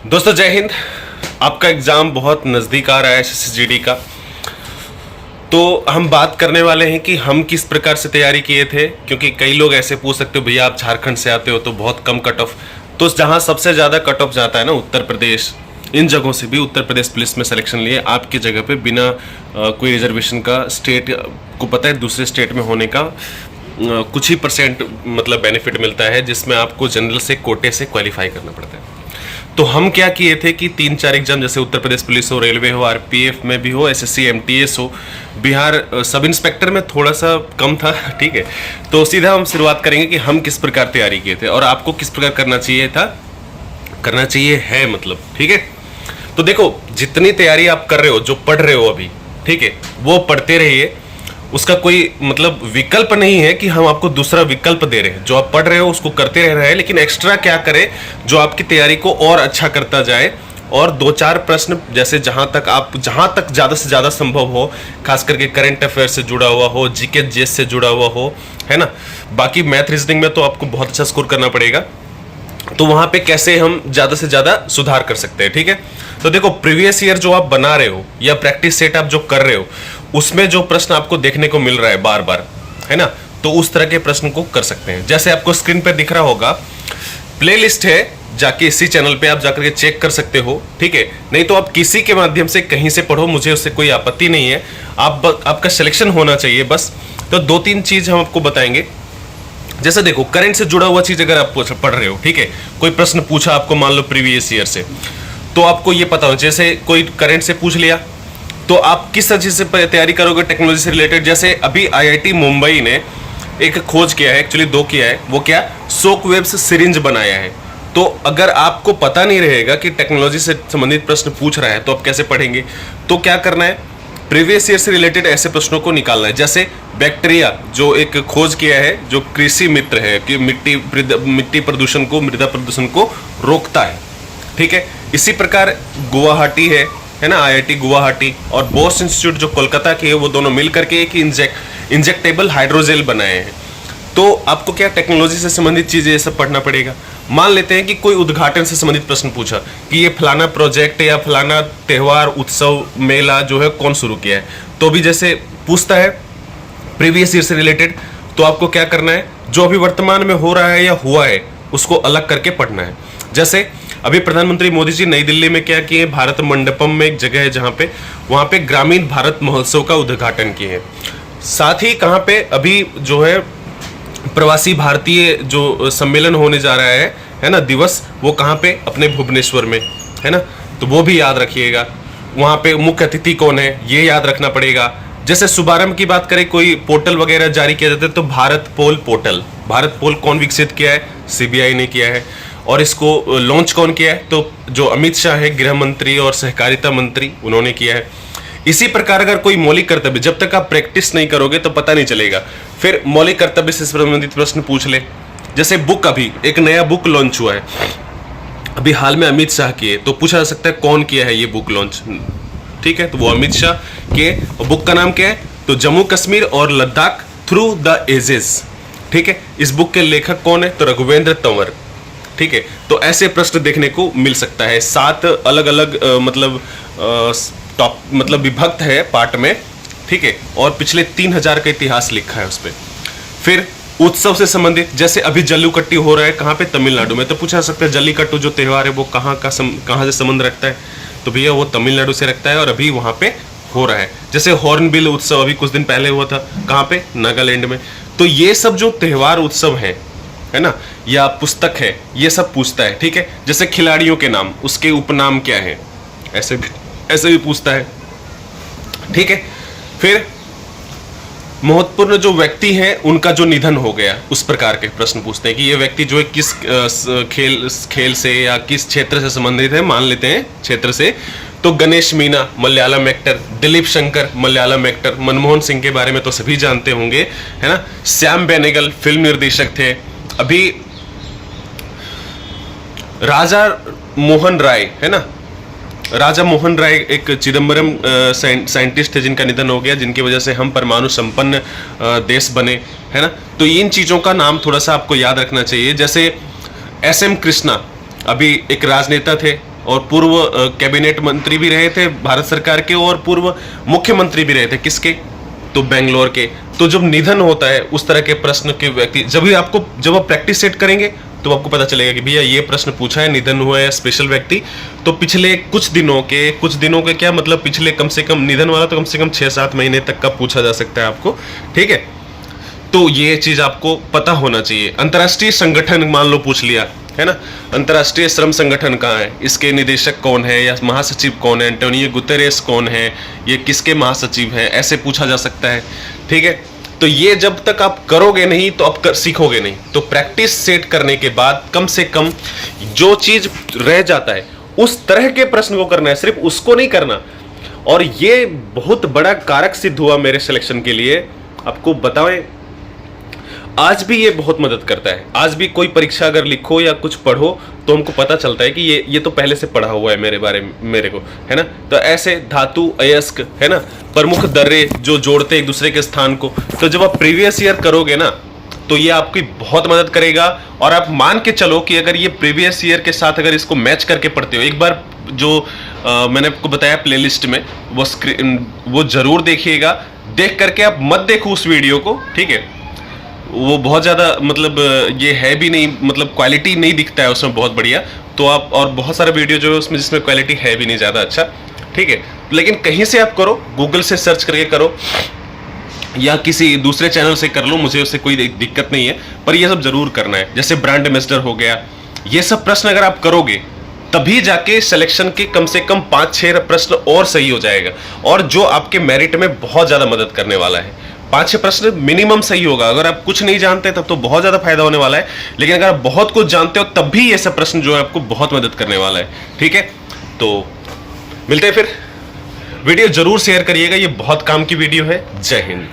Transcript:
दोस्तों जय हिंद। आपका एग्ज़ाम बहुत नज़दीक आ रहा है एसएससीजीडी का। तो हम बात करने वाले हैं कि हम किस प्रकार से तैयारी किए थे, क्योंकि कई लोग ऐसे पूछ सकते हो भैया आप झारखंड से आते हो तो बहुत कम कट ऑफ। तो जहाँ सबसे ज़्यादा कट ऑफ जाता है ना उत्तर प्रदेश, इन जगहों से भी उत्तर प्रदेश पुलिस में सिलेक्शन लिए आपकी जगह पे बिना कोई रिजर्वेशन का, स्टेट को पता है दूसरे स्टेट में होने का कुछ ही परसेंट मतलब बेनिफिट मिलता है, जिसमें आपको जनरल से कोटे से क्वालिफाई करना पड़ता है। तो हम क्या किए थे कि 3-4 एग्जाम जैसे उत्तर प्रदेश पुलिस हो, रेलवे हो, आरपीएफ में भी हो, एसएससी एमटीएस हो, बिहार सब इंस्पेक्टर में थोड़ा सा कम था, ठीक है। तो सीधा हम शुरुआत करेंगे कि हम किस प्रकार तैयारी किए थे और आपको किस प्रकार करना चाहिए है मतलब, ठीक है। तो देखो जितनी तैयारी आप कर रहे हो, जो पढ़ रहे हो अभी, ठीक है, वो पढ़ते रहिए। उसका कोई मतलब विकल्प नहीं है कि हम आपको दूसरा विकल्प दे रहे हैं। जो आप पढ़ रहे हो उसको करते रह रहे हैं, लेकिन एक्स्ट्रा क्या करें जो आपकी तैयारी को और अच्छा करता जाए। और 2-4 प्रश्न जैसे जहां तक ज़्यादा से ज़्यादा संभव हो, खास करके करंट अफेयर से जुड़ा हुआ हो, जीके जीएस से जुड़ा हुआ हो, है ना। बाकी मैथ रीजनिंग में तो आपको बहुत अच्छा स्कोर करना पड़ेगा। तो वहां पे कैसे हम ज़्यादा से ज़्यादा सुधार कर सकते हैं, ठीक है। तो देखो प्रीवियस ईयर जो आप बना रहे हो या प्रैक्टिस सेट आप जो कर रहे हो, उसमें जो प्रश्न आपको देखने को मिल रहा है बार बार, है ना, तो उस तरह के प्रश्न को कर सकते हैं। जैसे आपको स्क्रीन पर दिख रहा होगा प्लेलिस्ट है, जाके इसी चैनल पे आप जाकर के चेक कर सकते हो, ठीक है। नहीं तो आप किसी के माध्यम से कहीं से पढ़ो, मुझे उससे कोई आपत्ति नहीं है। आपका सिलेक्शन होना चाहिए बस। तो 2-3 चीज हम आपको बताएंगे। जैसे देखो करंट से जुड़ा हुआ चीज अगर आप पढ़ रहे हो, ठीक है, कोई प्रश्न पूछा आपको मान लो प्रीवियस ईयर से, तो आपको ये पता हो, जैसे कोई करंट से पूछ लिया तो आप किस तरह से तैयारी करोगे टेक्नोलॉजी से रिलेटेड। जैसे अभी आईआईटी मुंबई ने एक खोज किया है, एक्चुअली 2 किया है, वो क्या शॉक वेव्स सिरिंज बनाया है। तो अगर आपको पता नहीं रहेगा कि टेक्नोलॉजी से संबंधित प्रश्न पूछ रहा है तो आप कैसे पढ़ेंगे। तो क्या करना है, प्रीवियस ईयर से रिलेटेड ऐसे प्रश्नों को निकालना है। जैसे बैक्टीरिया जो एक खोज किया है, जो कृषि मित्र है कि मिट्टी प्रदूषण को, मृदा प्रदूषण को रोकता है, ठीक है। इसी प्रकार गुवाहाटी है ना, आईआईटी गुवाहाटी और बोस इंस्टीट्यूट जो कोलकाता की है, वो दोनों मिलकर के एक इंजेक्टेबल हाइड्रोजेल बनाए हैं। तो आपको क्या टेक्नोलॉजी से संबंधित चीजें ये सब पढ़ना पड़ेगा। मान लेते हैं कि कोई उद्घाटन से संबंधित प्रश्न पूछा कि ये फलाना प्रोजेक्ट या फलाना त्योहार, उत्सव, मेला जो है कौन शुरू किया है, तो भी जैसे पूछता है प्रीवियस ईयर से रिलेटेड, तो आपको क्या करना है, जो अभी वर्तमान में हो रहा है या हुआ है उसको अलग करके पढ़ना है। जैसे अभी प्रधानमंत्री मोदी जी नई दिल्ली में क्या किए, भारत मंडपम में एक जगह है जहाँ पे, वहाँ पे ग्रामीण भारत महोत्सव का उद्घाटन किए हैं। साथ ही कहाँ पे अभी जो है प्रवासी भारतीय जो सम्मेलन होने जा रहा है ना, दिवस, वो कहाँ पे, अपने भुवनेश्वर में, है ना। तो वो भी याद रखिएगा। वहाँ पे मुख्य अतिथि कौन है ये याद रखना पड़ेगा। जैसे शुभारंभ की बात करें, कोई पोर्टल वगैरह जारी किया जाता है तो भारत पोल पोर्टल, भारत पोल कौन विकसित किया है, सीबीआई ने किया है। और इसको लॉन्च कौन किया है, तो जो अमित शाह है गृह मंत्री और सहकारिता मंत्री, उन्होंने किया है। इसी प्रकार अगर कोई मौलिक कर्तव्य, जब तक आप प्रैक्टिस नहीं करोगे तो पता नहीं चलेगा, फिर मौलिक कर्तव्य से संबंधित प्रश्न पूछ ले। जैसे बुक, अभी एक नया बुक लॉन्च हुआ है अभी हाल में अमित शाह की है, तो पूछा जा सकता है कौन किया है ये बुक लॉन्च, ठीक है, तो वो अमित शाह के। बुक का नाम क्या है, तो जम्मू कश्मीर और लद्दाख थ्रू द एजेस, ठीक है। इस बुक के लेखक कौन है, तो रघुवेंद्र तंवर, ठीक है। तो ऐसे प्रश्न देखने को मिल सकता है। 7 अलग अलग मतलब विभक्त है पार्ट में, ठीक है। और पिछले 3000 का इतिहास लिखा है उस पर। फिर उत्सव से संबंधित, जैसे अभी जल्लीकट्टू हो रहा है कहाँ पे, तमिलनाडु में, तो पूछा सकता है जल्लीकट्टू जो त्योहार है वो कहाँ से संबंध रखता है, तो भैया वो तमिलनाडु से रखता है और अभी वहाँ पे हो रहा है। जैसे हॉर्नबिल उत्सव अभी कुछ दिन पहले हुआ था, कहाँ पे, नागालैंड में। तो ये सब जो त्योहार उत्सव है ना, या पुस्तक है, ये सब पूछता है, ठीक है। जैसे खिलाड़ियों के नाम, उसके उपनाम क्या है, ऐसे भी पूछता है, ठीक है। फिर महत्वपूर्ण जो व्यक्ति हैं उनका जो निधन हो गया, उस प्रकार के प्रश्न पूछते हैं कि ये व्यक्ति जो है किस खेल से या किस क्षेत्र से संबंधित है। मान लेते हैं क्षेत्र से, तो गणेश मीना मलयालम एक्टर, दिलीप शंकर मलयालम एक्टर, मनमोहन सिंह के बारे में तो सभी जानते होंगे, है ना। श्याम बेनेगल फिल्म निर्देशक थे। अभी राजा मोहन राय, है ना, राजा मोहन राय एक चिदम्बरम साइंटिस्ट थे जिनका निधन हो गया, जिनकी वजह से हम परमाणु संपन्न देश बने, है ना। तो इन चीज़ों का नाम थोड़ा सा आपको याद रखना चाहिए। जैसे एसएम कृष्णा, अभी एक राजनेता थे, और पूर्व कैबिनेट मंत्री भी रहे थे भारत सरकार के, और पूर्व मुख्यमंत्री भी रहे थे। किसके? तो बेंगलोर के। तो जब निधन होता है उस तरह के प्रश्न के व्यक्ति, जब आप प्रैक्टिस सेट करेंगे तो आपको पता चलेगा कि भैया ये प्रश्न पूछा है, निधन हुआ है स्पेशल व्यक्ति, तो पिछले कुछ दिनों के क्या मतलब, पिछले कम से कम निधन वाला तो कम से कम 6-7 महीने तक का पूछा जा सकता है आपको, ठीक है। तो ये चीज आपको पता होना चाहिए। अंतर्राष्ट्रीय संगठन मान लो पूछ लिया है ना, अंतर्राष्ट्रीय श्रम संगठन कहाँ है, इसके निदेशक कौन है या महासचिव कौन है, एंटोनियो गुतेरेस कौन है, ये किसके महासचिव हैं, ऐसे पूछा जा सकता है, ठीक है। तो ये जब तक आप करोगे नहीं तो आप सीखोगे नहीं। तो प्रैक्टिस सेट करने के बाद कम से कम जो चीज रह जाता है उस तरह के प्रश्न को करना है, सिर्फ उसको नहीं करना। और ये बहुत बड़ा कारक सिद्ध हुआ मेरे सिलेक्शन के लिए। आपको बताएं, आज भी ये बहुत मदद करता है। आज भी कोई परीक्षा अगर लिखो या कुछ पढ़ो तो हमको पता चलता है कि ये तो पहले से पढ़ा हुआ है मेरे को, है ना। तो ऐसे धातु, अयस्क, है ना, प्रमुख दर्रे जो जोड़ते एक दूसरे के स्थान को, तो जब आप प्रीवियस ईयर करोगे ना तो ये आपकी बहुत मदद करेगा। और आप मान के चलो कि अगर ये प्रीवियस ईयर के साथ अगर इसको मैच करके पढ़ते हो, एक बार जो मैंने आपको बताया प्लेलिस्ट में, वो जरूर देखिएगा। देख करके आप मत देखो उस वीडियो को, ठीक है। वो बहुत ज़्यादा मतलब ये है भी नहीं, मतलब क्वालिटी नहीं दिखता है उसमें बहुत बढ़िया। तो आप, और बहुत सारे वीडियो जो है उसमें जिसमें क्वालिटी है भी नहीं ज़्यादा अच्छा, ठीक है। लेकिन कहीं से आप करो, गूगल से सर्च करके करो या किसी दूसरे चैनल से कर लो, मुझे उससे कोई दिक्कत नहीं है, पर ये सब जरूर करना है। जैसे ब्रांड एम्बेसडर हो गया, ये सब प्रश्न अगर आप करोगे तभी जाके सिलेक्शन के कम से कम 5-6 प्रश्न और सही हो जाएगा, और जो आपके मेरिट में बहुत ज़्यादा मदद करने वाला है। 5-6 प्रश्न मिनिमम सही होगा। अगर आप कुछ नहीं जानते तब तो बहुत ज़्यादा फायदा होने वाला है, लेकिन अगर आप बहुत कुछ जानते हो तब भी ये सब प्रश्न जो है आपको बहुत मदद करने वाला है, ठीक है। तो मिलते हैं फिर, वीडियो जरूर शेयर करिएगा, ये बहुत काम की वीडियो है। जय हिंद।